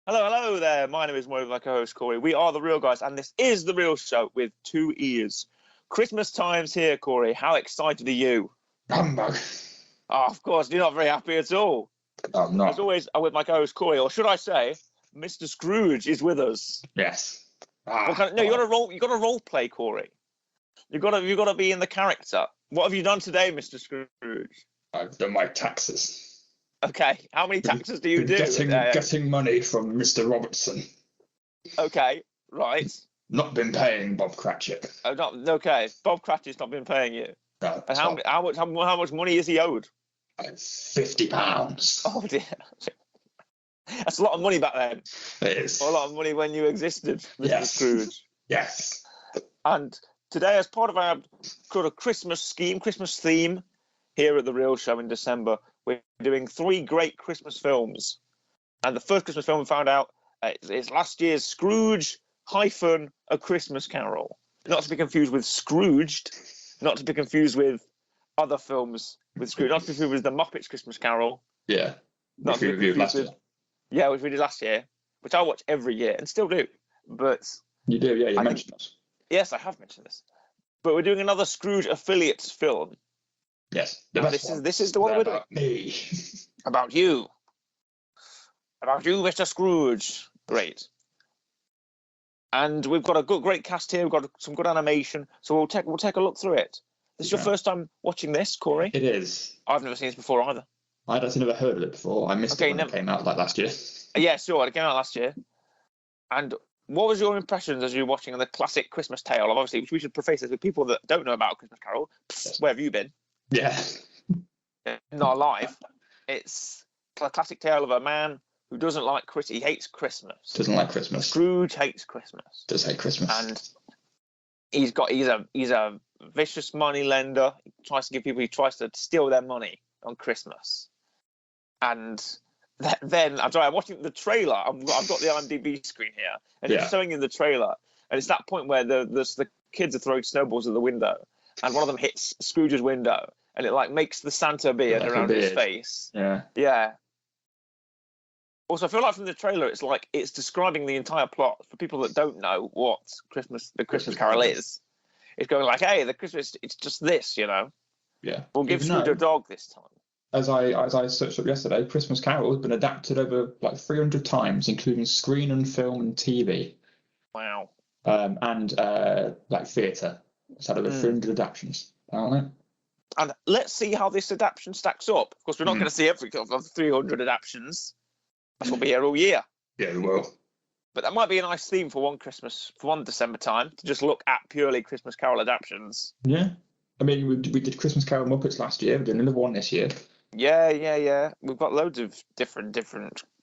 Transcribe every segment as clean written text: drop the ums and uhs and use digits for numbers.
Hello, hello there. My name is Mo, my co-host Corey. We are the Real Guys, and this is the Real Show with 2 E's. Christmas time's here, Corey. How excited are you? Humbug. Oh, of course, you're not very happy at all. I'm not. As always, I'm with my co-host Corey, or should I say, Mr. Scrooge is with us. Yes. You got to role play, Corey. You got to be in the character. What have you done today, Mr. Scrooge? I've done my taxes. Okay, how many taxes do you do? Getting money from Mr. Robertson. Okay, right. Not been paying Bob Cratchit. Oh, okay. Bob Cratchit's not been paying you. No. And how much money is he owed? £50. Oh dear. That's a lot of money back then. It is. A lot of money when you existed, Mr. Scrooge. Yes. And today, as part of our sort of Christmas theme here at The Real Show in December, we're doing 3 great Christmas films. And the first Christmas film we found out is last year's Scrooge - A Christmas Carol. Not to be confused with Scrooged, not to be confused with other films with Scrooge, not to be confused with The Muppets Christmas Carol. Yeah. Not to be confused last year. Yeah, which we did last year, which I watch every year and still do. But you do, yeah. You mentioned this. Yes, I have mentioned this. But we're doing another Scrooge affiliates film. Yes, this is the one we're doing. About me. About you. About you, Mr. Scrooge. Great. And we've got a great cast here. We've got some good animation. So we'll take a look through it. This is your first time watching this, Corey? It is. I've never seen this before either. I'd actually never heard of it before. I missed it when it came out last year. Yeah, sure. It came out last year. And what was your impressions as you were watching the classic Christmas tale? Obviously, we should preface this with people that don't know about Christmas Carol. Yes. Where have you been? Yeah. Not alive. It's a classic tale of a man who doesn't like Christmas. He hates Christmas. Doesn't like Christmas. Scrooge hates Christmas. Does hate Christmas. And he's a vicious money lender. He tries to steal their money on Christmas. And then I'm watching the trailer. I've got the IMDb screen here, and it's showing in the trailer. And it's that point where the kids are throwing snowballs at the window, and one of them hits Scrooge's window, and it makes the Santa beard around his face. Yeah. Yeah. Also, I feel like from the trailer, it's describing the entire plot for people that don't know what the Christmas Carol is. It's going hey, it's just this, Yeah. We'll give Scrooge a dog this time. As I searched up yesterday, Christmas Carol has been adapted over 300 times, including screen and film and TV. Wow. And theatre. It's had over 300 adaptations, apparently. And let's see how this adaptation stacks up. Of course, we're not going to see every of the 300 adaptions. That's what we'll be here all year. Yeah, we will. But that might be a nice theme for one December time, to just look at purely Christmas Carol adaptions. Yeah. I mean, we did Christmas Carol Muppets last year. We did another one this year. Yeah. We've got loads of different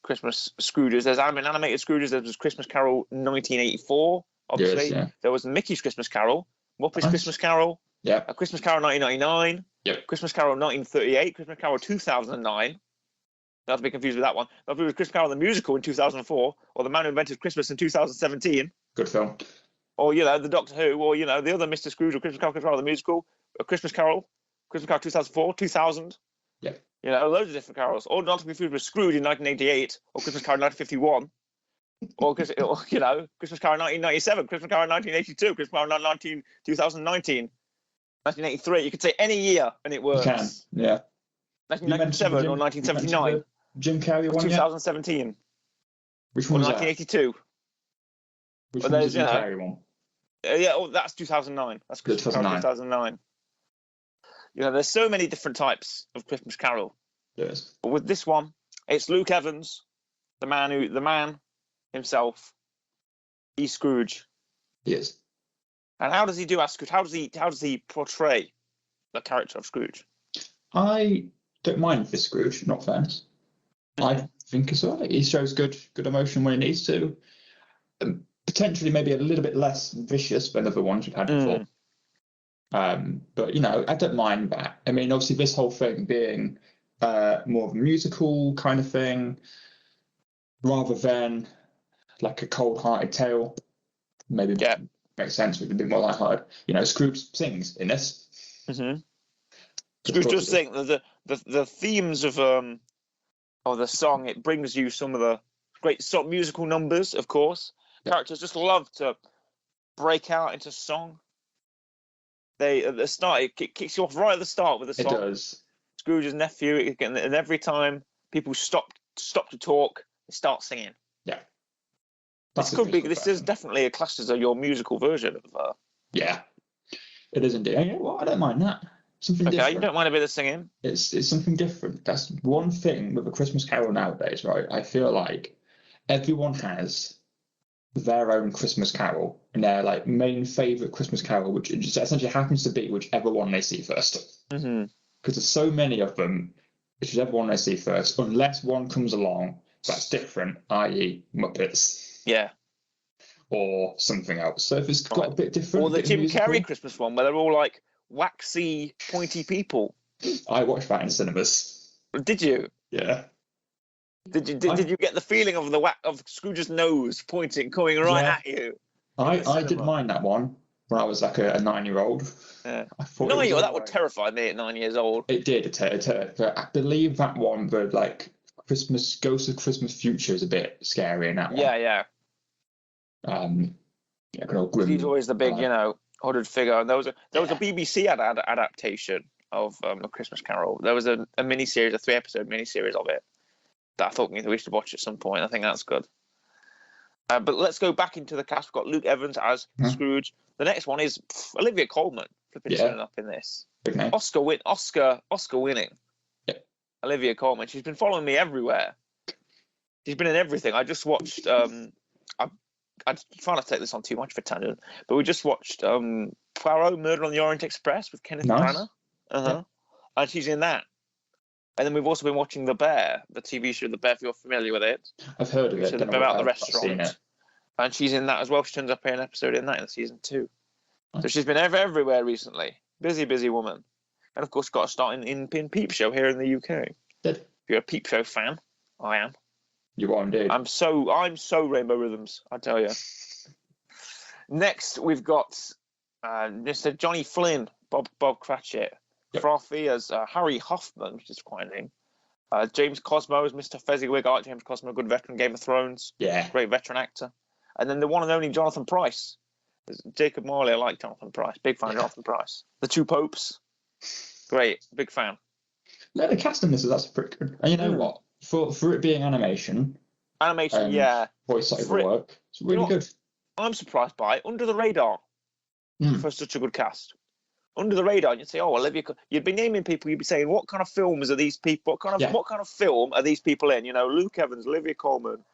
Christmas Scrooges. There's animated Scrooges. There was Christmas Carol 1984, obviously. Yes, yeah. There was Mickey's Christmas Carol, Muppets Christmas Carol, A Christmas Carol 1999, Christmas Carol 1938, Christmas Carol 2009. Not to be confused with that one. Not to be with Christmas Carol the musical in 2004, or The Man Who Invented Christmas in 2017. Good film. Or the Doctor Who, or the other Mr. Scrooge, or Christmas Carol the musical, A Christmas Carol 2004, 2000. Yeah. Loads of different carols. Or not to be confused with Scrooge in 1988, or Christmas Carol 1951, or Christmas Carol 1997, Christmas Carol 1982, Christmas Carol 2019, 1983. You could say any year and it works. You can, yeah. 1997 or 1979. Jim Carrey one 2017. Yet? Which one was 1982. That? Which one was the Jim Carrey one? That's 2009. That's Christmas 2009. There's so many different types of Christmas Carol. Yes. But with this one, it's Luke Evans, the man himself. He's Scrooge. Yes. And how does he do as Scrooge? How does he portray the character of Scrooge? I don't mind this Scrooge, not fairness. I think as well. He shows good emotion when he needs to. Potentially maybe a little bit less vicious than other ones we've had before. But I don't mind that. I mean, obviously this whole thing being more of a musical kind of thing rather than like a cold-hearted tale. Maybe makes sense. We can be more lighthearted. Scrooge sings in this. Mm-hmm. Scrooge does sing. The themes of the song. It brings you some of the great sort of musical numbers, of course. Characters just love to break out into song. They at the start it kicks you off right at the start with a song. It does. Scrooge's nephew, and every time people stop to talk, they start singing. Yeah. This is definitely a class as your musical version of. Yeah, it is indeed. And you know what? I don't mind that. Something different. You don't mind a bit of singing? It's something different. That's one thing with a Christmas Carol nowadays, right? I feel like everyone has their own Christmas Carol and their like main favorite Christmas Carol, which just essentially happens to be whichever one they see first. Mm-hmm. Because there's so many of them, whichever one they see first, unless one comes along that's different, i.e. Muppets. Yeah. Or something else. So if it's got a bit different, or the Jim Carrey Christmas one, where they're all like waxy, pointy people. I watched that in cinemas. Did you? Yeah. Did you get the feeling of of Scrooge's nose pointing, coming right at you? I didn't mind that one when I was like a 9-year-old. Yeah. I thought that would terrify me at 9 years old. It did. But I believe that one, the like Christmas Ghost of Christmas Future, is a bit scary in that one. Yeah. Grim, he's always the big, hooded figure. And there was a BBC adaptation of A Christmas Carol. There was a miniseries, a 3-episode miniseries of it that I thought we should watch at some point. I think that's good. But let's go back into the cast. We've got Luke Evans as Scrooge. The next one is Olivia Colman, turning up in this. Big name. Oscar winning. Yeah. Olivia Colman. She's been following me everywhere. She's been in everything. I just watched. I'm trying to take this on too much for tangent, but we just watched Poirot: Murder on the Orient Express with Kenneth Branagh. Yeah. And she's in that. And then we've also been watching The Bear, the TV show The Bear, if you're familiar with it. I've heard of it. About the restaurant. And she's in that as well. She turns up in an episode in that in season 2. So she's been everywhere recently. Busy woman. And of course got a start in Peep Show here in the UK. Did. If you're a Peep Show fan, I am. You are indeed. I'm so Rainbow Rhythms, I tell you. Next, we've got Mr. Johnny Flynn, Bob Cratchit. Yep. Frothy as Harry Hoffman, which is quite a name. James Cosmo as Mr. Fezziwig. I like James Cosmo, good veteran, Game of Thrones. Yeah. Great veteran actor. And then the one and only Jonathan Pryce. Jacob Marley, I like Jonathan Pryce. Big fan of Jonathan Pryce. The Two Popes. Great. Big fan. No, the casting this is that's pretty good. And you know what? For it being animation, yeah. Voice-over work, it's really good. I'm surprised by it. Under the radar for such a good cast. Under the radar, you'd say, "Oh, Olivia." You'd be naming people. You'd be saying, "What kind of films are these people? What kind of film are these people in?" Luke Evans, Olivia Colman,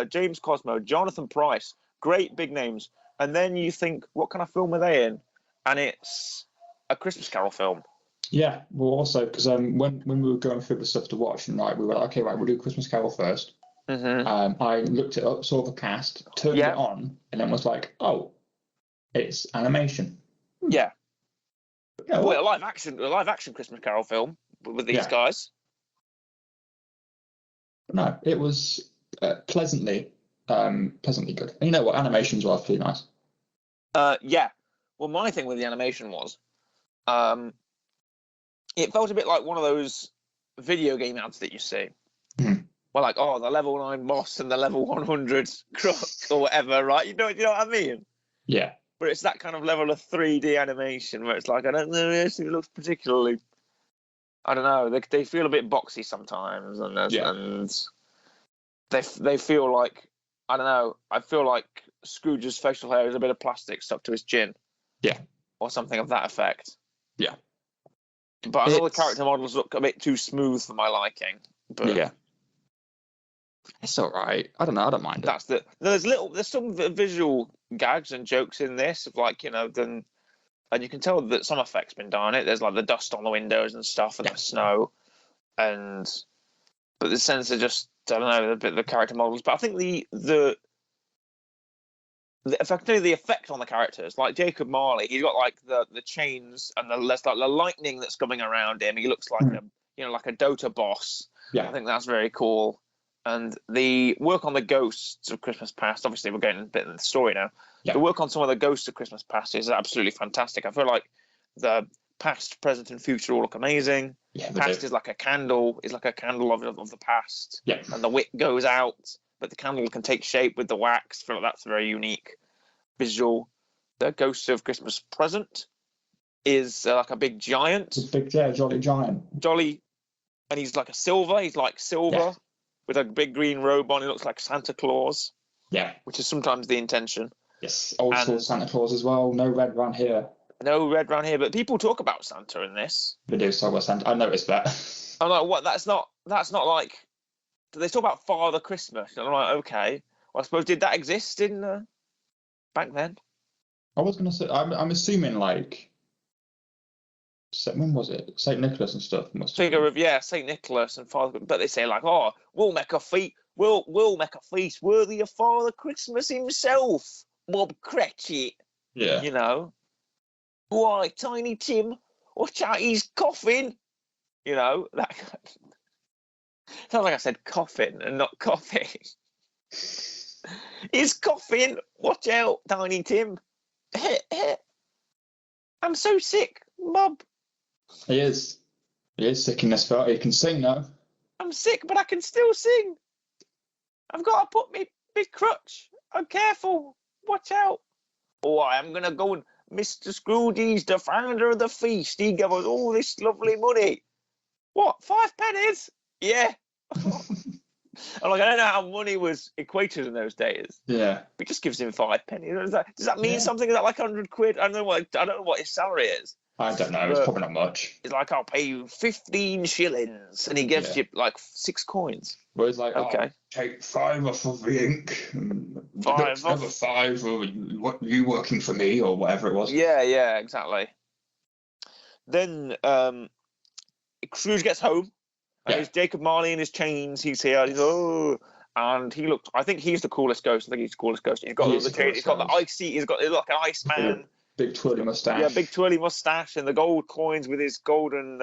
James Cosmo, Jonathan Pryce, great big names. And then you think, "What kind of film are they in?" And it's a Christmas Carol film. Yeah, well, also because when we were going through the stuff to watch, and we were like, "Okay, right, we'll do Christmas Carol first." Mm-hmm. I looked it up, saw the cast, turned it on, and then was like, "Oh, it's animation." Yeah. Yeah, a live action Christmas Carol film with these guys. No, it was pleasantly good. And you know what? Animations were pretty nice. Yeah. Well, my thing with the animation was, it felt a bit like one of those video game ads that you see. Mm. Well, like, the level 9 boss and the level 100 crook or whatever, right? You know what I mean? Yeah. But it's that kind of level of 3D animation where it's like, I don't know, it looks particularly, I don't know, they feel a bit boxy sometimes, and they feel like, I don't know, I feel like Scrooge's facial hair is a bit of plastic stuck to his chin. Yeah. Or something of that effect. Yeah. But all the character models look a bit too smooth for my liking. But yeah. It's all right. I don't know. I don't mind it. There's some visual gags and jokes in this of and you can tell that some effects been done on it. There's like the dust on the windows and stuff and the snow, but the sense of just I don't know the character models. But I think if I can tell you the effect on the characters, like Jacob Marley, he's got like the chains and the lightning that's coming around him. He looks like like a Dota boss. Yeah, I think that's very cool. And the work on the ghosts of Christmas Past, obviously we're getting a bit in the story now. Yeah. The work on some of the ghosts of Christmas Past is absolutely fantastic. I feel like the past, present, and future all look amazing. Yeah, the past is like a candle, of the past. Yeah. And the wick goes out. but the candle can take shape with the wax. I feel like that's a very unique visual. The Ghost of Christmas Present is like a big giant. It's a big, jolly giant. Jolly, and he's like silver. He's like silver with a big green robe on. He looks like Santa Claus. Yeah. Which is sometimes the intention. Yes, old school Santa Claus as well. No red around here. No red around here, but people talk about Santa in this. They do talk about Santa. I noticed that. I'm like, what? That's not like. They talk about Father Christmas, and I'm like, okay. Well, I suppose did that exist in back then? I was gonna say, I'm assuming like, when was it? Saint Nicholas and stuff. Figure of Saint Nicholas and Father, but they say like, oh, we'll make a feast worthy of Father Christmas himself, Bob Cratchit. Yeah. You know, why, Tiny Tim, watch out, he's coughing. You know, that sounds like I said coffin and not coffee. He's coughing. Watch out, Tiny Tim. I'm so sick, Bob. He is sick in this part. He can sing now. I'm sick, but I can still sing. I've got to put me big crutch. I'm careful. Watch out. Oh, I'm going to go and Mr. Scrooge, he's the founder of the feast. He gave us all this lovely money. What, 5 pennies? Yeah. I'm like, I don't know how money was equated in those days. Yeah. But just gives him 5 pennies. Does that mean something? Is that like 100 quid? I don't know what his salary is. I don't know. It's probably not much. It's like, I'll pay you 15 shillings. And he gives you like 6 coins. Well, it's like, okay, take 5 off of the ink. 5 off. 5, or what, you working for me, or whatever it was. Yeah, exactly. Then Scrooge gets home. And it's Jacob Marley in his chains. He's here. And I think he's the coolest ghost. I think he's the coolest ghost. He's got all the chains. He's got the icy. He's got like an Iceman. Big twirly mustache. Yeah, big twirly mustache and the gold coins with his golden,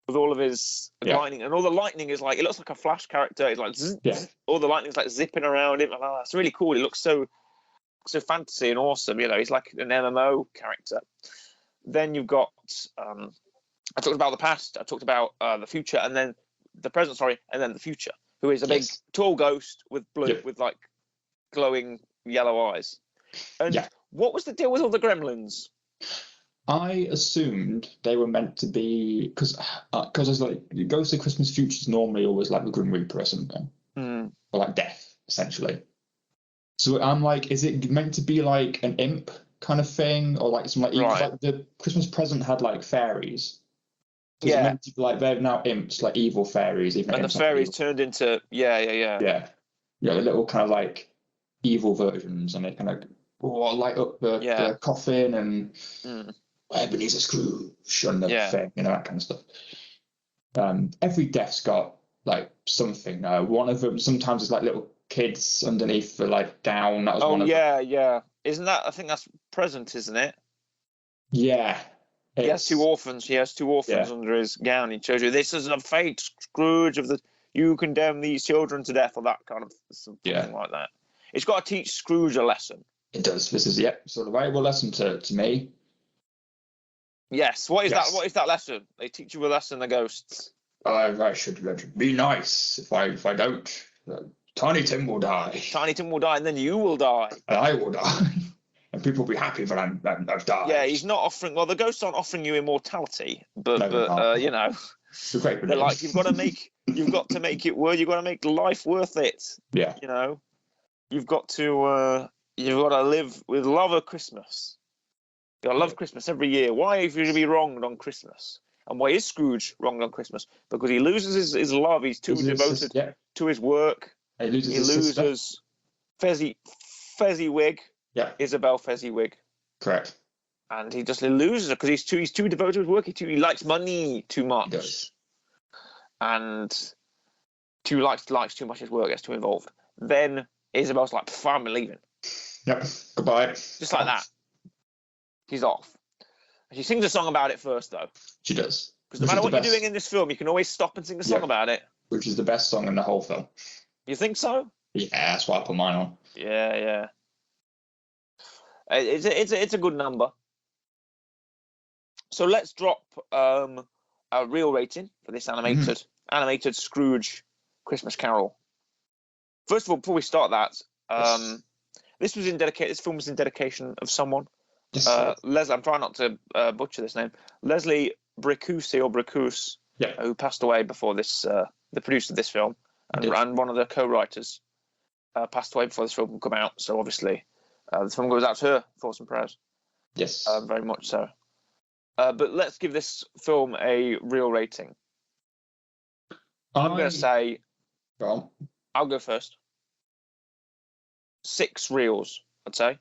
with all of his lightning. And all the lightning is like, it looks like a Flash character. It's like, all the lightning's like zipping around him. Oh, that's really cool. It looks so fantasy and awesome. You know, he's like an MMO character. Then you've got, I talked about the past, I talked about the future, and then the present, and then the future, who is a big, tall ghost with blue, with like glowing yellow eyes. And what was the deal with all the gremlins? I assumed they were meant to be, because it's like, Ghost of Christmas Future is normally always like the Grim Reaper or something, or like death, essentially. So I'm like, is it meant to be like an imp kind of thing, or like some like the Christmas Present had like fairies? Is it meant to be like they're now imps, like evil fairies, even and the fairies turned into the little kind of like evil versions, and they kind of light up the coffin and Ebenezer Scrooge and the thing, you know, that kind of stuff. Every death's got like something. One of them sometimes is like little kids underneath the like down. That was one of them. Yeah. Isn't that? I think that's present, isn't it? Yeah. He has 2 orphans. He has 2 orphans under his gown. He shows you, this is a fate, Scrooge, you condemn these children to death, or that kind of something like that. It's got to teach Scrooge a lesson. It does. This is sort of valuable lesson to me. Yes. What is that? What is that lesson? They teach you a lesson, the ghosts. I should be nice. If I don't, Tiny Tim will die. Tiny Tim will die, and then you will die. And I will die. And people will be happy that I've died. Yeah, he's not offering. Well, the ghosts aren't offering you immortality, but you know, they're like, you've got to make it worth. You've got to make life worth it. Yeah. You know, you've got to live with love of Christmas. You got to love Christmas every year. Why is he to be wronged on Christmas? And why is Scrooge wronged on Christmas? Because he loses his love. He's too devoted to his work. He loses Fezziwig. Yeah. Isabel Fezziwig. Correct. And he just loses her because he's too devoted to his work. He likes money too much. He does. And likes too much his work, gets too involved. Then Isabel's like, I'm leaving. Yep. Goodbye. Just like that. She's off. She sings a song about it first, though. She does. Because no matter what you're doing in this film, you can always stop and sing a song about it. Which is the best song in the whole film. You think so? Yeah, that's why I put mine on. Yeah. It's a good number. So let's drop a real rating for this animated Scrooge Christmas Carol First of all, before we start that, Yes. this film was in dedication of someone. Yes. Leslie, I'm trying not to butcher this name. Leslie Bricusse, Yeah. who passed away before this. The producer of this film and one of the co-writers passed away before this film would come out. So obviously, this film goes out to her. Thoughts and prayers. Yes. Very much so. But let's give this film a real rating. I'm going to say. Go on. I'll go first. 6 reels, I'd say.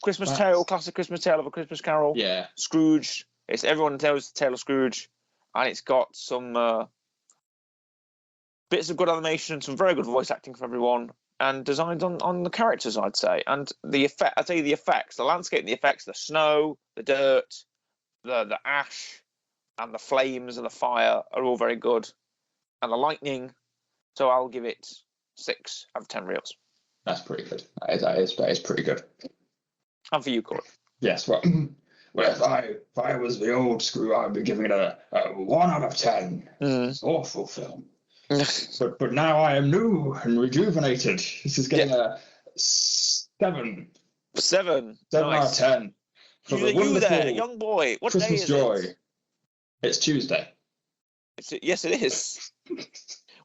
Christmas Tale, classic Christmas Tale of A Christmas Carol. Yeah. Scrooge. It's everyone tells the tale of Scrooge, and it's got some bits of good animation, some very good voice acting from everyone, and designs on the characters, I'd say. And the effect, I'd say the effects, the landscape and the effects, the snow, the dirt, the ash, and the flames and the fire are all very good. And the lightning. So I'll give it 6 out of 10 reels. That's pretty good. That is pretty good. And for you, Corey? Yes, well, if I was the old Screw, I'd be giving it a 1 out of 10. It's an awful film. but now I am new and rejuvenated. This is getting a 7. 7 nice. Out of 10. For you there, young boy. What Christmas day is joy. it? It's Tuesday. Yes, it is.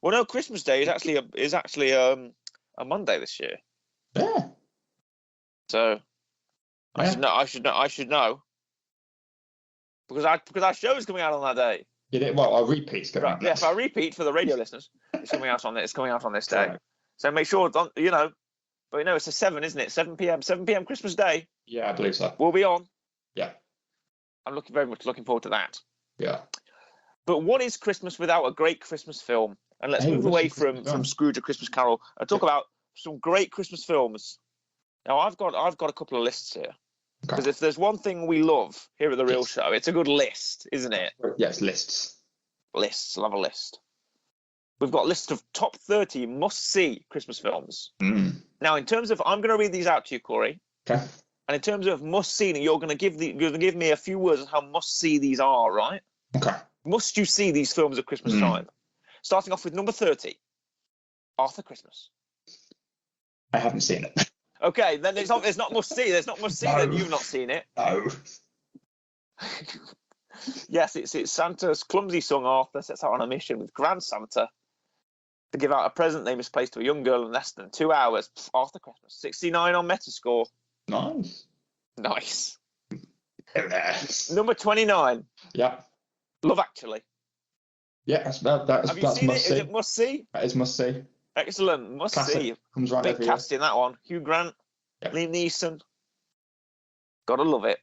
Well, no, Christmas Day is actually a Monday this year. Yeah. So I should know because our show is coming out on that day. Well, our repeat's coming out. Yes, our repeat for the radio listeners. It's coming out on this day. Right. So make sure, but it's a 7, isn't it? 7 p.m. Christmas Day. Yeah, I believe so. We'll be on. Yeah. I'm very much looking forward to that. Yeah. But what is Christmas without a great Christmas film? And let's move away from Scrooge, A Christmas Carol, and talk about some great Christmas films. Now, I've got a couple of lists here. Because if there's one thing we love here at The Real Show, it's a good list, isn't it? Yes, lists. Lists. Love a list. We've got a list of top 30 must-see Christmas films. Now, in terms of, I'm going to read these out to you, Corey. Okay. And in terms of must-see, you're going to give me a few words on how must-see these are, right? Okay. Must you see these films at Christmas time? Starting off with number 30, Arthur Christmas. I haven't seen it. Okay, then it's not must see. There's not must see. Then you've not seen it. No. Yes, it's Santa's clumsy son Arthur sets out on a mission with Grand Santa to give out a present they misplaced to a young girl in less than 2 hours. Arthur Christmas, 69 on Metascore. Nice. Number 29. Yeah. Love Actually. Yeah, that's Have you seen must it? see. Is it must see? That is must see. Excellent, must Classic. see. Comes right Big every cast in that one. Hugh Grant, Liam Neeson. Gotta love it.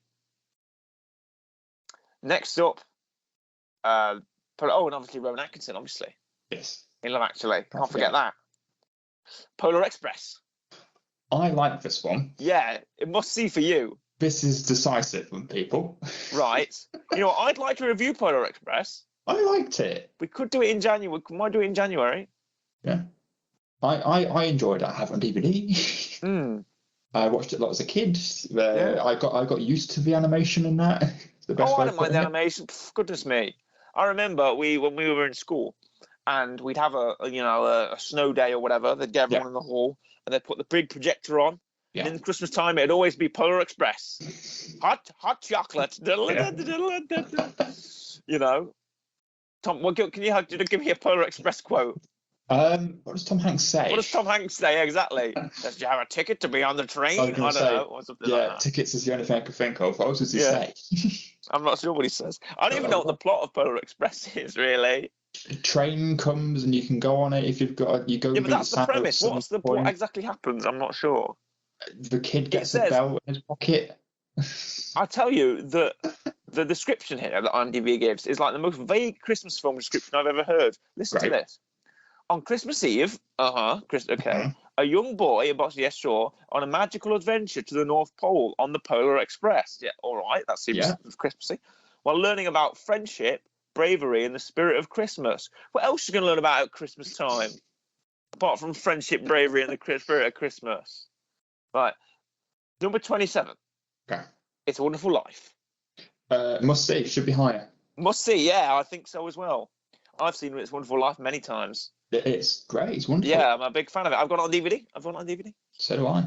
Next up, and obviously Rowan Atkinson, obviously. Yes. In Love Actually. Can't forget that. Polar Express. I like this one. Yeah, it must see for you. This is decisive from people. Right. You know what? I'd like to review Polar Express. I liked it. We could do it in January. We might do it in January. Yeah. I enjoyed it. I have it on DVD. I watched it a lot as a kid. I got used to the animation and that. I don't mind the animation. Goodness me. I remember when we were in school and we'd have a snow day or whatever, they'd get everyone in the hall and they'd put the big projector on. Yeah. And in Christmas time, it'd always be Polar Express. Hot chocolate. You know. Tom, can you give me a Polar Express quote? What does Tom Hanks say? What does Tom Hanks say exactly? Does you have a ticket to be on the train? I don't know. Or something like that. Tickets is the only thing I can think of. What else does he say? I'm not sure what he says. I don't even know what the plot of Polar Express is, really. A train comes and you can go on it if you've got you go. Yeah, but that's the premise. What exactly happens? I'm not sure. The kid gets a belt in his pocket. I tell you that the description here that IMDb gives is like the most vague Christmas film description I've ever heard. Listen to this. On Christmas Eve, a young boy embarks on a magical adventure to the North Pole on the Polar Express. Yeah, all right, that seems Christmassy. While learning about friendship, bravery, and the spirit of Christmas. What else are you going to learn about at Christmas time? Apart from friendship, bravery, and the spirit of Christmas. Right. Number 27. Okay. It's a Wonderful Life. Must see. Should be higher. Must see, yeah, I think so as well. I've seen It's a Wonderful Life many times. It's great. It's wonderful. Yeah, I'm a big fan of it. I've got it on DVD. So do I.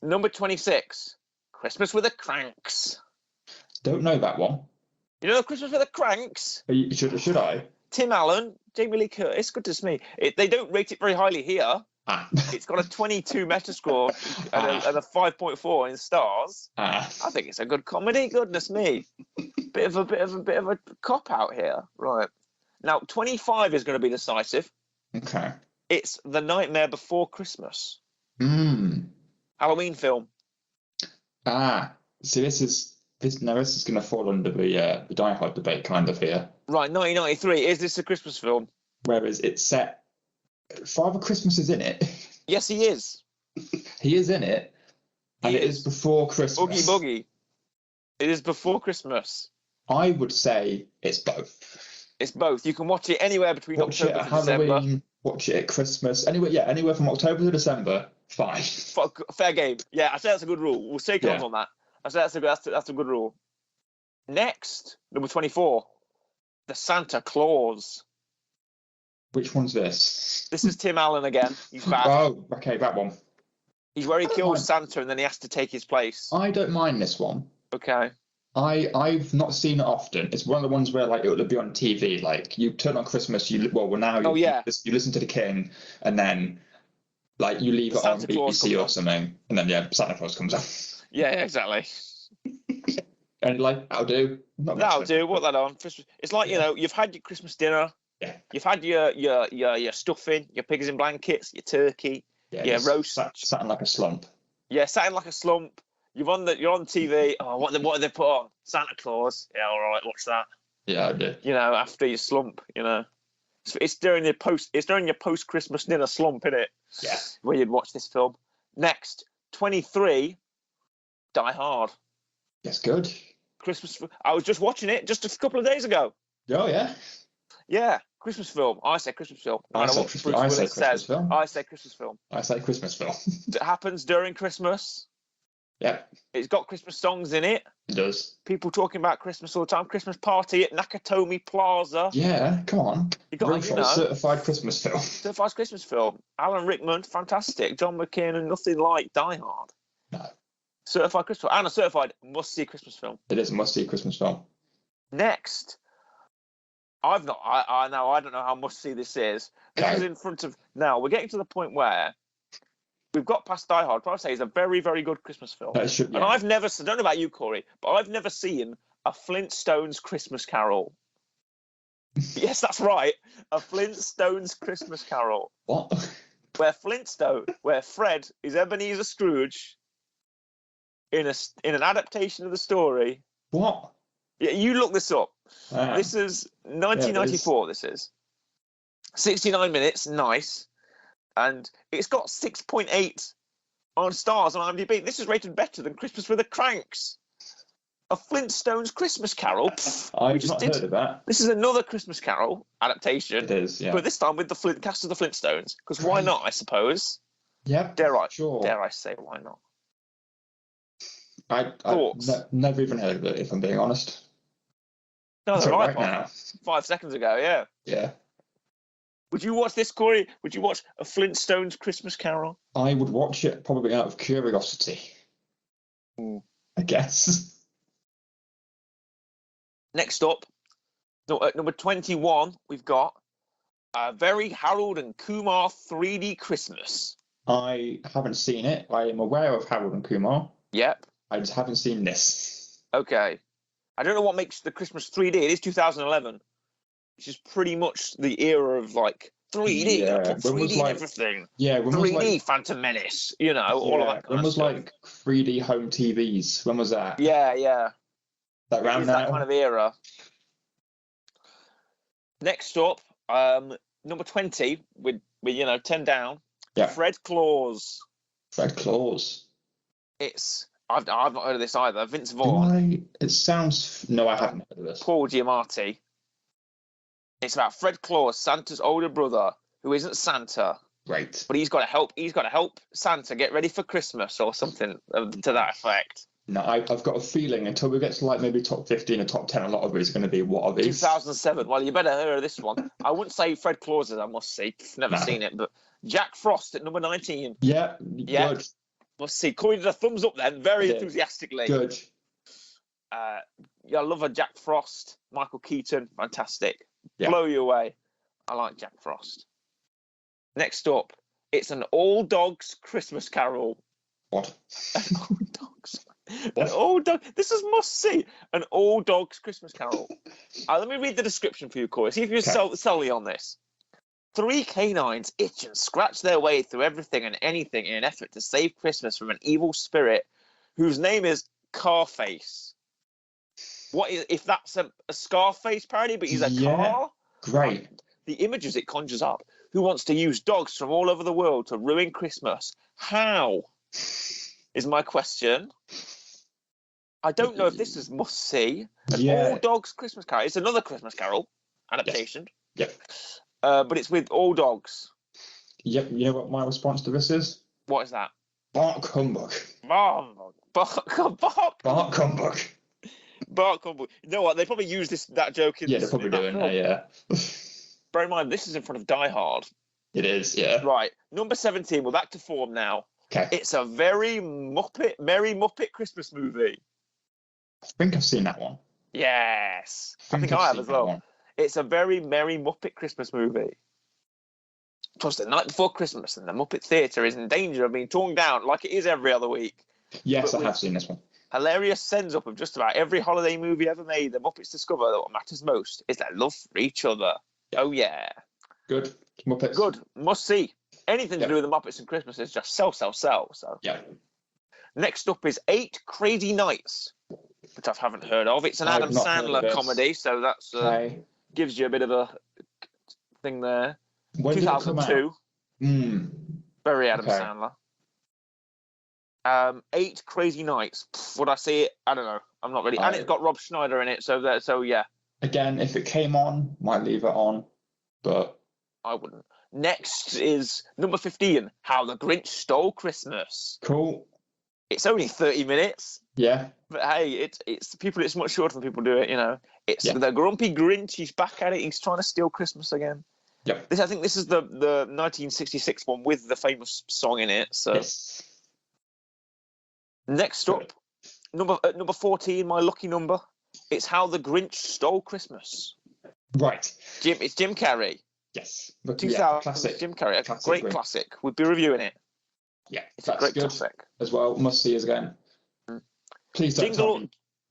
Number 26, Christmas with the Cranks. Don't know that one. You know Christmas with the Cranks? Should I? Tim Allen, Jamie Lee Curtis. Goodness me. They don't rate it very highly here. It's got a 22 Metascore and a 5.4 in stars. I think it's a good comedy. Goodness me. Bit of a cop out here. Right. Now, 25 is going to be decisive. Okay. It's The Nightmare Before Christmas. Halloween film. See, this is going to fall under the Die Hard debate kind of here. Right, 1993. Is this a Christmas film? Whereas it's set. Father Christmas is in it. Yes, he is. He is in it. And it is before Christmas. Oogie Boogie. It is before Christmas. I would say it's both. It's both. You can watch it anywhere between October it at to Halloween, December. Watch it at Christmas. Anywhere from October to December. Fine. Fair game. Yeah, I say that's a good rule. We'll take on that. I say that's a good rule. Next, number 24, The Santa Claus. Which one's this? This is Tim Allen again. He's bad. Oh, okay, that one. He's where he kills Santa and then he has to take his place. I don't mind this one. Okay. I've not seen it often. It's one of the ones where like it would be on TV. Like you turn on Christmas, you listen to the King, and then like you leave it on BBC or something, and then Santa Claus comes out. Yeah, exactly. And like that'll do. That'll do. What that on? It's like you've had your Christmas dinner. Yeah. You've had your stuffing, your pigs in blankets, your turkey, your roast. Sat in like a slump. Yeah, sat in like a slump. You're on TV. Oh, what have they put on? Santa Claus. Yeah, all right, watch that. Yeah, I do. After your slump, it's during your post Christmas dinner slump, isn't it? Yeah. Where you'd watch this film. Next, 23, Die Hard. That's good. Christmas. I was just watching it just a couple of days ago. Oh yeah. Yeah, Christmas film. I say Christmas film. I say Christmas film. I say Christmas film. I say Christmas film. It happens during Christmas. Yeah. It's got Christmas songs in it. It does. People talking about Christmas all the time. Christmas party at Nakatomi Plaza. Yeah, come on. You got certified Christmas film. Certified Christmas film. Alan Rickman, fantastic. John McCain, and nothing like Die Hard. No. Certified Christmas film. And a certified must-see Christmas film. It is a must-see Christmas film. Next. I don't know how must-see this is. This is in front of... Now, we're getting to the point where we've got past Die Hard, but I would say it's a very, very good Christmas film. And I've never... I don't know about you, Corey, but I've never seen a Flintstones Christmas Carol. Yes, that's right. A Flintstones Christmas Carol. What? Where Fred is Ebenezer Scrooge in an adaptation of the story. What? Yeah, you look this up. This is 1994. This is 69 minutes. Nice, and it's got 6.8 on stars on IMDb. This is rated better than Christmas with the Cranks. A Flintstones Christmas Carol. I've not heard of that. This is another Christmas Carol adaptation. It is, yeah. But this time with the cast of the Flintstones. Because why not? I suppose. Yeah. Dare I say why not? I've never even heard of it, if I'm being honest. No, they're right now. 5 seconds ago, yeah. Yeah. Would you watch this, Corey? Would you watch a Flintstones Christmas Carol? I would watch it probably out of curiosity. I guess. Next up, at number 21, we've got a very Harold and Kumar 3D Christmas. I haven't seen it. I am aware of Harold and Kumar. Yep. I just haven't seen this. Okay. I don't know what makes the Christmas 3D. It is 2011, which is pretty much the era of like 3D. Yeah. 3D and everything. Yeah. 3D Phantom Menace. All of that kind of stuff. When was like 3D home TVs? When was that? Yeah. That round now? That kind of era. Next up, number 20 with 10 down. Yeah. Fred Claus. Fred Claus. I've not heard of this either. Vince Vaughn. It sounds... No, I haven't heard of this. Paul Giamatti. It's about Fred Claus, Santa's older brother, who isn't Santa. Right. But he's got to help Santa get ready for Christmas or something to that effect. No, I've got a feeling until we get to like maybe top 15 or top 10, a lot of it is going to be what are these? 2007. Well, you better hear this one. I wouldn't say Fred Claus's, I must see. Never seen it, but Jack Frost at number 19. Yeah, Yeah. good. Must see. Corey did a thumbs up then, very enthusiastically. Good. Yeah, I love a Jack Frost. Michael Keaton, fantastic. Yeah. Blow you away. I like Jack Frost. Next up, it's an All Dogs Christmas Carol. What? All Dogs. An All Dog. This is must see. An All Dogs Christmas Carol. Let me read the description for you, Corey. See if you're solely on this. 3 canines itch and scratch their way through everything and anything in an effort to save Christmas from an evil spirit whose name is Carface. What is, if that's a Scarface parody, but he's a car? Great. The images it conjures up. Who wants to use dogs from all over the world to ruin Christmas? How? Is my question. I don't know if this is must see. An All Dogs Christmas Carol. It's another Christmas Carol adaptation. Yep. But it's with all dogs. Yep. You know what my response to this is? What is that? Bark Humbug. Bark Humbug. Bark Humbug. Bark Humbug. You know what? They probably use that joke in. Yeah, they're probably doing that. Yeah. Bear in mind, this is in front of Die Hard. It is. Yeah. Right. Number 17. We're back to form now. Okay. It's a very Merry Muppet Christmas movie. I think I've seen that one. Yes. I think I have as well. It's a very Merry Muppet Christmas movie. It was the night before Christmas, and the Muppet Theatre is in danger of being torn down like it is every other week. Yes, I have seen this one. Hilarious sends up of just about every holiday movie ever made, the Muppets discover that what matters most is their love for each other. Oh, yeah. Good. Muppets. Good. Must see. Anything to do with the Muppets and Christmas is just sell. So. Yeah. Next up is 8 Crazy Nights, which I haven't heard of. It's an Adam Sandler comedy, so that's gives you a bit of a thing there. When 2002. Very Adam Sandler. 8 Crazy Nights. Would I see it? I don't know. I'm not really. And it's got Rob Schneider in it, so yeah. Again, if it came on, might leave it on, but I wouldn't. Next is number 15. How the Grinch Stole Christmas. Cool. It's only 30 minutes. Yeah. But hey, it's people. It's much shorter than people do it. You know, it's the grumpy Grinch. He's back at it. He's trying to steal Christmas again. Yep. I think this is the 1966 one with the famous song in it. So. Yes. Next up, number 14, my lucky number. It's How the Grinch Stole Christmas. Right. It's Jim Carrey. Yes. 2000 classic. Jim Carrey. A great classic. We'll be reviewing it. Yeah, it's a great classic as well. Must see us again. Please don't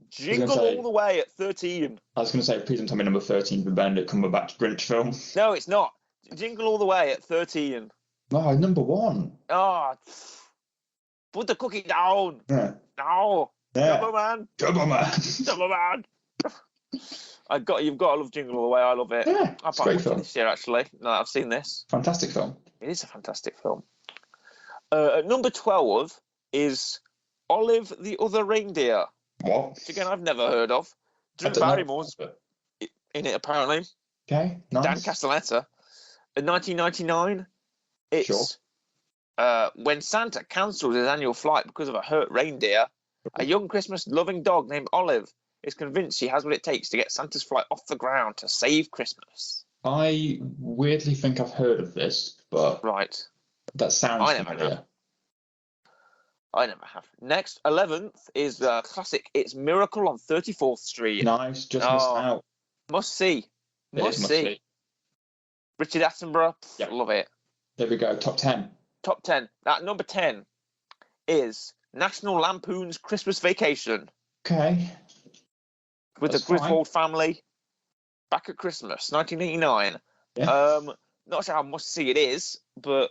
Jingle All the Way at 13. I was going to say, please don't tell me number 13 for Benedict Cumberbatch Grinch film. No, it's not. Jingle All the Way at 13. No, number 1. Oh, put the cookie down. Yeah. No. Yeah. Come on, man. You've got to love Jingle All the Way. I love it. Yeah, I might watch it this year, actually. No, I've seen this. Fantastic film. It is a fantastic film. At number 12 is Olive the Other Reindeer. What? Which, again, I've never heard of. Drew Barrymore's in it, apparently. Okay, nice. Dan Castellaneta. In 1999, it's when Santa cancels his annual flight because of a hurt reindeer, a young Christmas-loving dog named Olive is convinced she has what it takes to get Santa's flight off the ground to save Christmas. I weirdly think I've heard of this, but that sounds familiar. I never have. Next, 11th is classic. It's Miracle on 34th Street. Nice, just missed out. Must see. Must see. Richard Attenborough, love it. There we go, top 10. Top 10. That number 10 is National Lampoon's Christmas Vacation. Okay. With the Griswold family. Back at Christmas, 1989. Yeah. Not sure how must see it is, but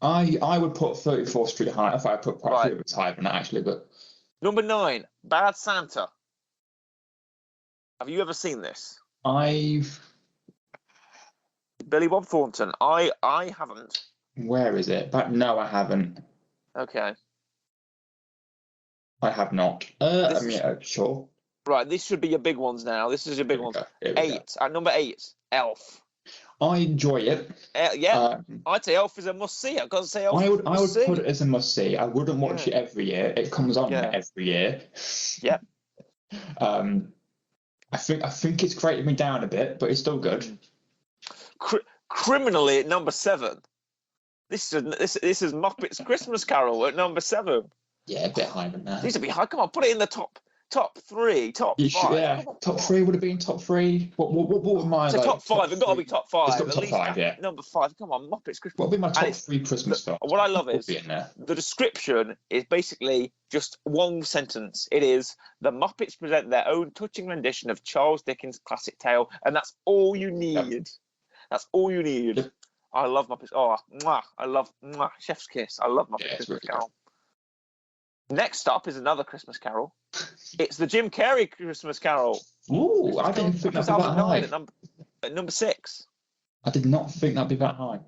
I would put 34th Street high. If I put quite a few, it's higher than that actually. But number 9, Bad Santa. Have you ever seen this? Billy Bob Thornton. I haven't. Where is it? No, I haven't. Okay. I have not. Sure. Right, this should be your big ones now. This is your big ones. 8. At number 8, Elf. I enjoy it. Yeah, I'd say Elf is a must-see. I've got to say Elf I is a would must-see. put it as a must-see. I wouldn't watch it every year. It comes on every year. Yeah. I think it's created me down a bit, but it's still good. Criminally at number 7. This is Muppets Christmas Carol at number 7. Yeah, a bit higher than that. Needs to be high. Come on, put it in the top 3, top 5. Yeah, top 3 would have been top 3. What would my so top 5? It's got to be top 5. It's got to be top 5, yeah. Number 5. Come on, Muppets Christmas. What would be my top 3 Christmas films? What I love is the description is basically just one sentence. It is the Muppets present their own touching rendition of Charles Dickens' classic tale, and that's all you need. Yep. That's all you need. Yep. I love Muppets. Oh, I love Chef's Kiss. I love Muppets Christmas Carol. Next up is another Christmas Carol. It's the Jim Carrey Christmas Carol. Ooh, I didn't think that'd be that high. At number 6. I did not think that'd be that high.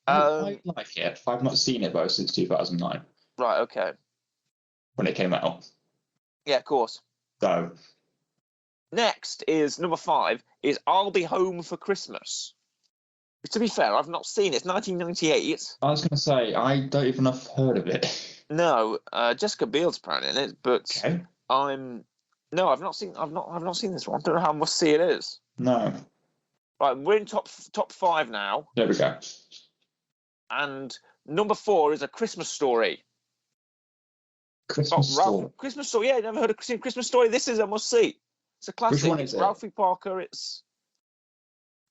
I like it. I've not seen it though since 2009. Right. Okay. When it came out. Yeah, of course. So. Next is number 5. Is I'll Be Home for Christmas. To be fair, I've not seen it. It's 1998. I was going to say I don't even have heard of it. No, Jessica Biel's apparently in it, but okay. I've not seen this one. I don't know how must see it is. No. Right, we're in top 5 now. There we go. And number 4 is A Christmas Story. Christmas Story. Christmas Story. Yeah, you never heard of Christmas Story? This is a must see. It's a classic. Which one is it? Ralphie Parker. It's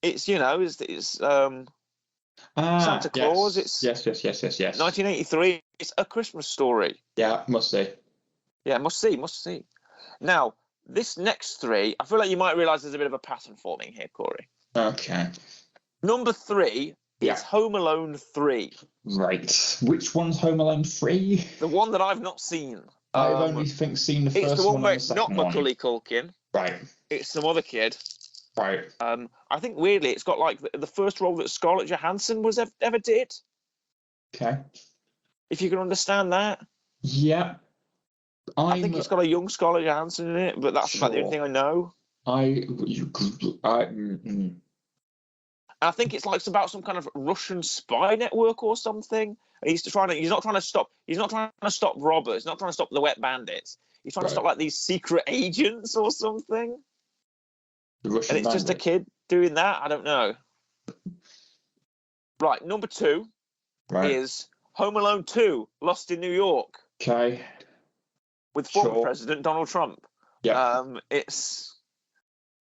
Santa Claus. It's yes. 1983. It's A Christmas Story. Yeah, must see. Yeah, must see. Now, this next 3, I feel like you might realise there's a bit of a pattern forming here, Corey. Okay. Number 3 is Home Alone 3. Right. Which one's Home Alone 3? The one that I've not seen. I've only seen the first one. It's the one where it's not Macaulay Culkin. Right. It's some other kid. Right. I think weirdly it's got like the first role that Scarlett Johansson was ever did. Okay. If you can understand that. Yeah. I think it's got a young Scarlett Johansson in it, but that's about the only thing I know. I think it's like about some kind of Russian spy network or something. And he's not trying to stop robbers. He's not trying to stop the wet bandits. He's trying to stop like these secret agents or something. The Russian and it's just a kid doing that. I don't know. Right, number 2 is Home Alone 2: Lost in New York. Okay. With former President Donald Trump. Yeah.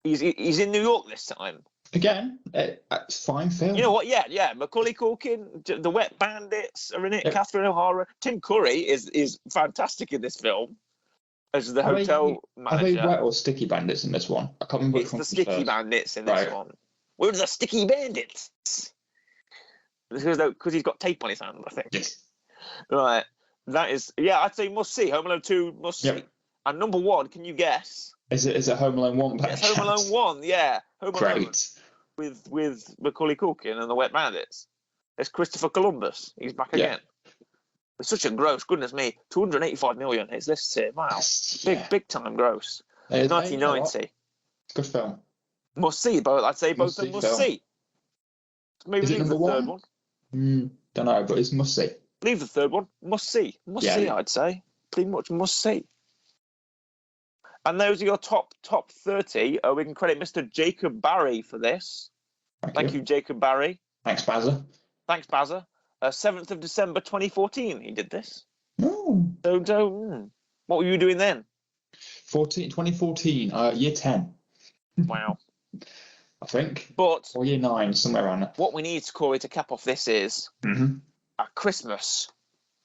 He's in New York this time. Again, it's fine film. You know what? Yeah. Macaulay Culkin, the Wet Bandits are in it. Yep. Catherine O'Hara, Tim Curry is fantastic in this film as the hotel manager. Are they wet or sticky bandits in this one? I can't remember. It's the sticky bandits in this one. We're the sticky bandits. Because he's got tape on his hand, I think. Yes. Right. That is, I'd say must see. Home Alone 2 must see. And number 1, can you guess? Is it Home Alone 1? It's Home Alone 1, yeah. Home Alone with Macaulay Culkin and the Wet Bandits. It's Christopher Columbus. He's back again. It's such a gross, goodness me. 285 million. It's listed here. Wow. Big time gross. 1990. Good film. Must see, both. I'd say both of them must see. Maybe leave the third one. Don't know, but it's must see. Leave the third one. Must see. Must see, I'd say. Pretty much must see. And those are your top 30. We can credit Mr. Jacob Barry for this. Thank you, Jacob Barry. Thanks, Bazza. 7th of December 2014, he did this. Oh. So, what were you doing then? 2014, year 10. Wow. I think. But or year 9, somewhere around there. What we need, Corey, to cap off this is a Christmas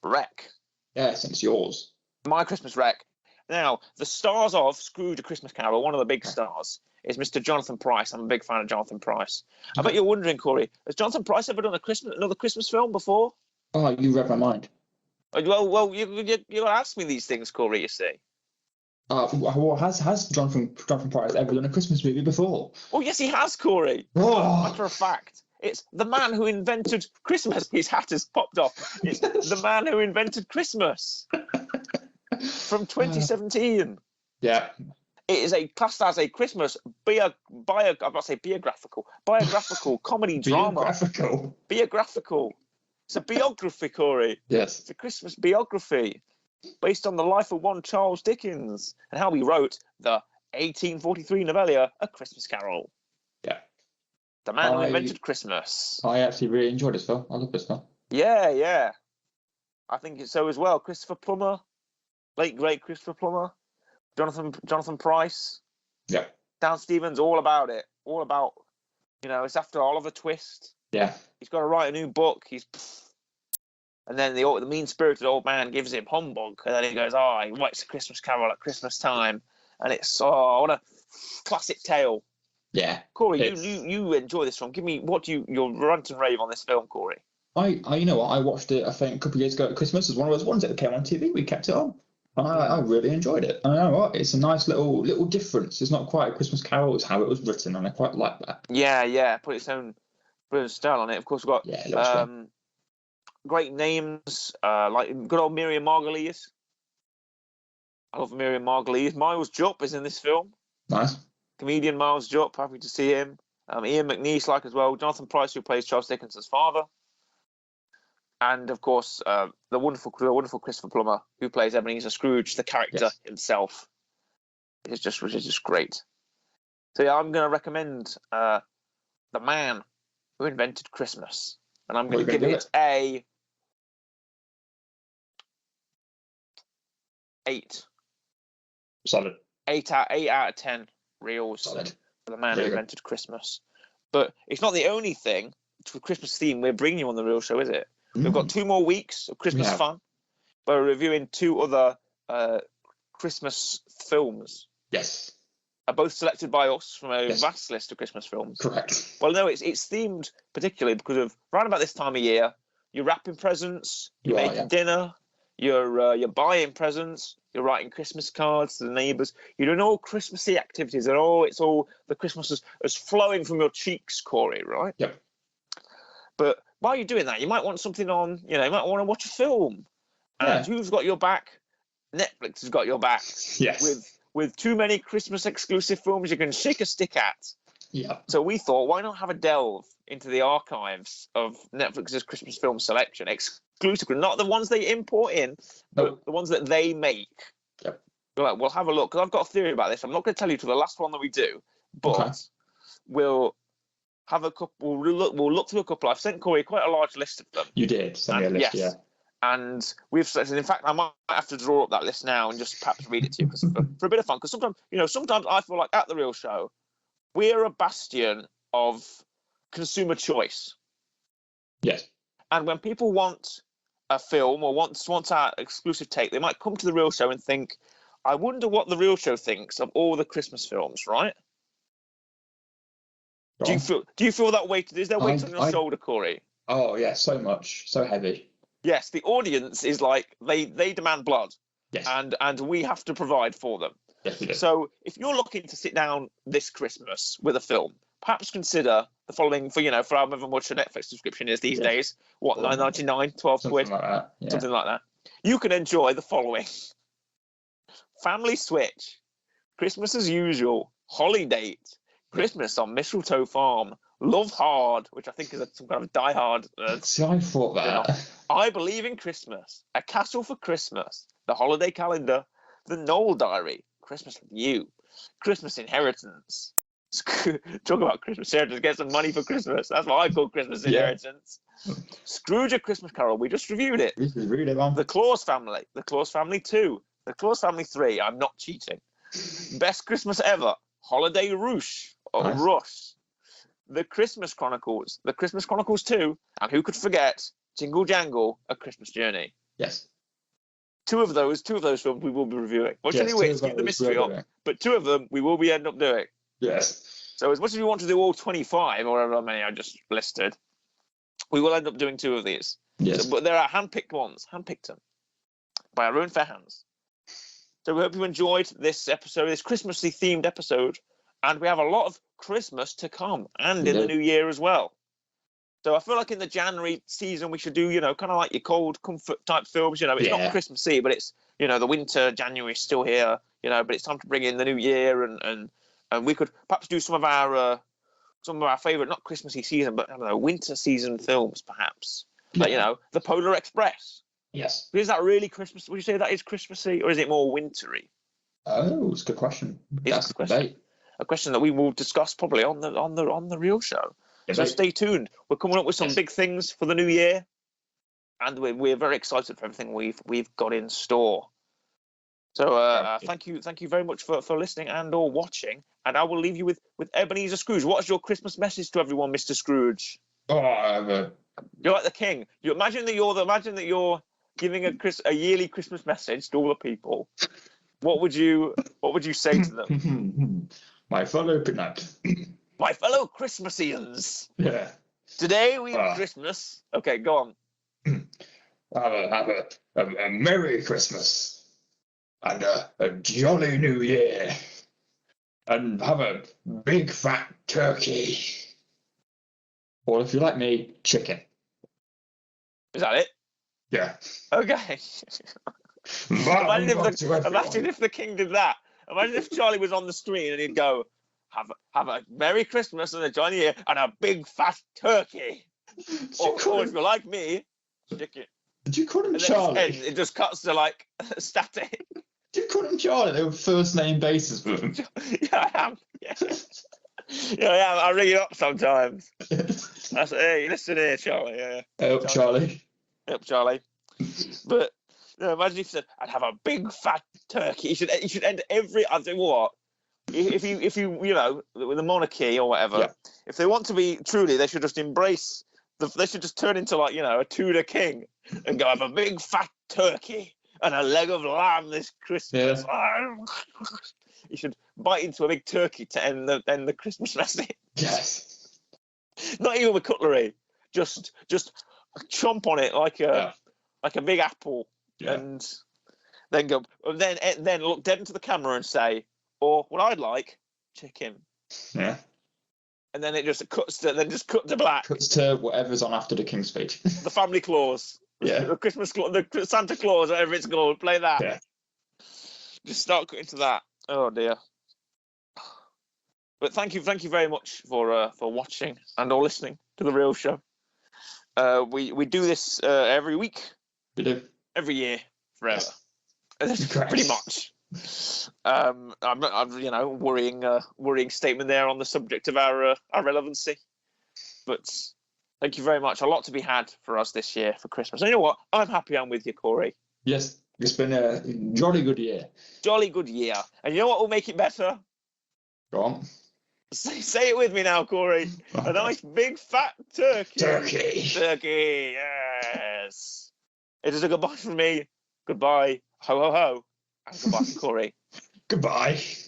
wreck. Yes, it's yours. My Christmas wreck. Now, the stars of Scrooge: A Christmas Carol, one of the big stars, is Mr. Jonathan Pryce. I'm a big fan of Jonathan Pryce. I bet you're wondering, Corey, has Jonathan Pryce ever done another Christmas film before? Oh, you read my mind. Well, you ask me these things, Corey, you see. Has Jonathan Pryce ever done a Christmas movie before? Oh, yes, he has, Corey. Oh. Matter of fact, it's the man who invented Christmas. His hat has popped off. It's the man who invented Christmas from 2017. Yeah. It is classed as a Christmas biographical comedy drama. Biographical. It's a biography, Corey. Yes. It's a Christmas biography based on the life of one Charles Dickens and how he wrote the 1843 novella A Christmas Carol. Yeah. The man who invented Christmas. I actually really enjoyed this film. I love this film. Yeah. I think it's so as well. Christopher Plummer, late great Christopher Plummer, Jonathan Pryce. Yeah. Dan Stevens, all about it. All about, it's after Oliver Twist. Yeah. He's got to write a new book. And then the mean-spirited old man gives him Humbug, and then he goes, he writes a Christmas Carol at Christmas time, and it's what a classic tale. Yeah. Corey, you enjoy this film. Give me your rant and rave on this film, Corey. You know what? I watched it, I think, a couple of years ago at Christmas. It was one of those ones that came on TV. We kept it on. I really enjoyed it. I know what? It's a nice little difference. It's not quite a Christmas Carol. It's how it was written, and I quite like that. Yeah. Put its own style on it. Of course, we've got great names like good old Miriam Margolyes. I love Miriam Margolyes. Miles Jupp is in this film. Nice. Comedian Miles Jupp. Happy to see him. Ian McNeice as well. Jonathan Pryce, who plays Charles Dickens' father. And of course, the wonderful Christopher Plummer, who plays Ebenezer Scrooge, the character himself, which is just great. So I'm going to recommend The Man Who Invented Christmas, and I'm going to give it a 8. Solid. 8 out of 10 reels. Solid. For The Man Who Invented Christmas. But it's not the only thing for Christmas theme we're bringing you on the Real Show, is it? We've got 2 more weeks of Christmas fun. We're reviewing 2 other Christmas films. Yes. Are both selected by us from a vast list of Christmas films. Correct. Well, no, it's themed particularly because of around about this time of year, you're wrapping presents, you're making dinner, you're buying presents, you're writing Christmas cards to the neighbours, you're doing all Christmassy activities, and it's all the Christmas is flowing from your cheeks, Corey, right? Yep. But while you're doing that, you might want something on, you might want to watch a film. And who's got your back? Netflix has got your back. Yes. With too many Christmas exclusive films you can shake a stick at. Yeah. So we thought, why not have a delve into the archives of Netflix's Christmas film selection, exclusively, not the ones they import in, but the ones that they make. Yep. We'll have a look, because I've got a theory about this. I'm not going to tell you to the last one that we do, but we'll have a couple. We'll look through a couple. I've sent Corey quite a large list of them. You did send me a list, yeah. And we've selected. In fact, I might have to draw up that list now and just perhaps read it to you for a bit of fun. Because sometimes I feel like at the Real Show, we're a bastion of consumer choice. Yes. And when people want a film or want our exclusive take, they might come to the Real Show and think, I wonder what the Real Show thinks of all the Christmas films, right? Do you feel that weight? Is there weight on your shoulder, Corey? Oh yeah, so much, so heavy. Yes, the audience is like they demand blood. Yes. And we have to provide for them. Yes, we do. So if you're looking to sit down this Christmas with a film, perhaps consider the following for however much a Netflix subscription is these days. What, $9.99, 12 quid? Something like that. Yeah. Something like that. You can enjoy the following: Family Switch, Christmas as Usual, Holiday, Christmas on Mistletoe Farm, Love Hard, which I think is some kind of Die Hard. See, I thought that. I Believe in Christmas, A Castle for Christmas, The Holiday Calendar, The Noel Diary, Christmas with You, Christmas Inheritance. Talk about Christmas Inheritance, get some money for Christmas. That's what I call Christmas Inheritance. Scrooge, A Christmas Carol, we just reviewed it. The Claus Family, The Claus Family 2, The Claus Family 3, I'm not cheating. Best Christmas Ever, Holiday Rush, Rush. The Christmas Chronicles, The Christmas Chronicles 2, and who could forget Jingle Jangle, A Christmas Journey. Yes. Two of those films we will be reviewing. Much anyway, to keep the mystery up, but 2 of them we will be end up doing. Yes. So as much as we want to do all 25 or however many I just listed, we will end up doing 2 of these. Yes. But there are handpicked ones, handpicked them by our own fair hands. So we hope you enjoyed this episode, this Christmassy themed episode, and we have a lot of Christmas to come, and in the new year as well. So I feel like in the January season we should do, kind of like your cold comfort type films. It's not Christmassy, but it's the winter, January is still here, but it's time to bring in the new year, and we could perhaps do some of our favourite, not Christmassy season, but I don't know, winter season films, perhaps. Like, The Polar Express. Yes. Is that really Christmas? Would you say that is Christmassy, or is it more wintry? Oh, it's a good question. That's a debate. A question that we will discuss probably on the real show. So stay tuned. We're coming up with some big things for the new year, and we're very excited for everything we've got in store. So thank you very much for listening and or watching. And I will leave you with Ebenezer Scrooge. What's your Christmas message to everyone, Mr. Scrooge? Oh, you're like the king. You imagine that you're giving a yearly Christmas message to all the people. What would you say to them? My fellow Christmasians. Yeah. Today we have Christmas. Okay, go on. Have a Merry Christmas and a jolly New Year, and have a big fat turkey, or if you like me, chicken. Is that it? Yeah. Okay. Imagine if the king did that. Imagine if Charlie was on the screen and he'd go, have a Merry Christmas and a jolly Year and a big fat turkey. Or if you like me, chicken. Did you call him Charlie? It just cuts to like static. Did you call him Charlie? They were first name basis with him. Yeah, I am. Yeah. Yeah, I am. I ring it up sometimes. Hey, listen here, Charlie. Yeah. Help, Charlie. Help, Charlie. But imagine if he said, "I'd have a big fat turkey." You should end every. I tell you what. If you with the monarchy or whatever, if they want to be truly, they should just embrace. They should just turn into like a Tudor king and go, have a big fat turkey and a leg of lamb this Christmas. Yeah. You should bite into a big turkey to end the Christmas message. Yes. Not even with cutlery. Just chomp on it like a big apple, and then go. Then look dead into the camera and say, or what I'd like, chicken. Yeah. And then it just cuts to black. Cuts to whatever's on after the King's speech. The Family Claus. Yeah. The Christmas Claus, the Santa Claus, whatever it's called. Play that. Yeah. Just start cutting to that. Oh dear. But thank you very much for watching and or listening to the Real Show. We do this every week. We do. Every year, forever. Yes. Pretty much. I'm worrying statement there on the subject of our relevancy, but thank you very much. A lot to be had for us this year for Christmas. And you know what? I'm happy I'm with you, Corey. Yes, it's been a jolly good year. Jolly good year. And you know what will make it better? Go on. Say it with me now, Corey. A nice big fat turkey. Turkey. Yes. It is a goodbye from me. Goodbye. Ho ho ho. And goodbye from Corey. Goodbye.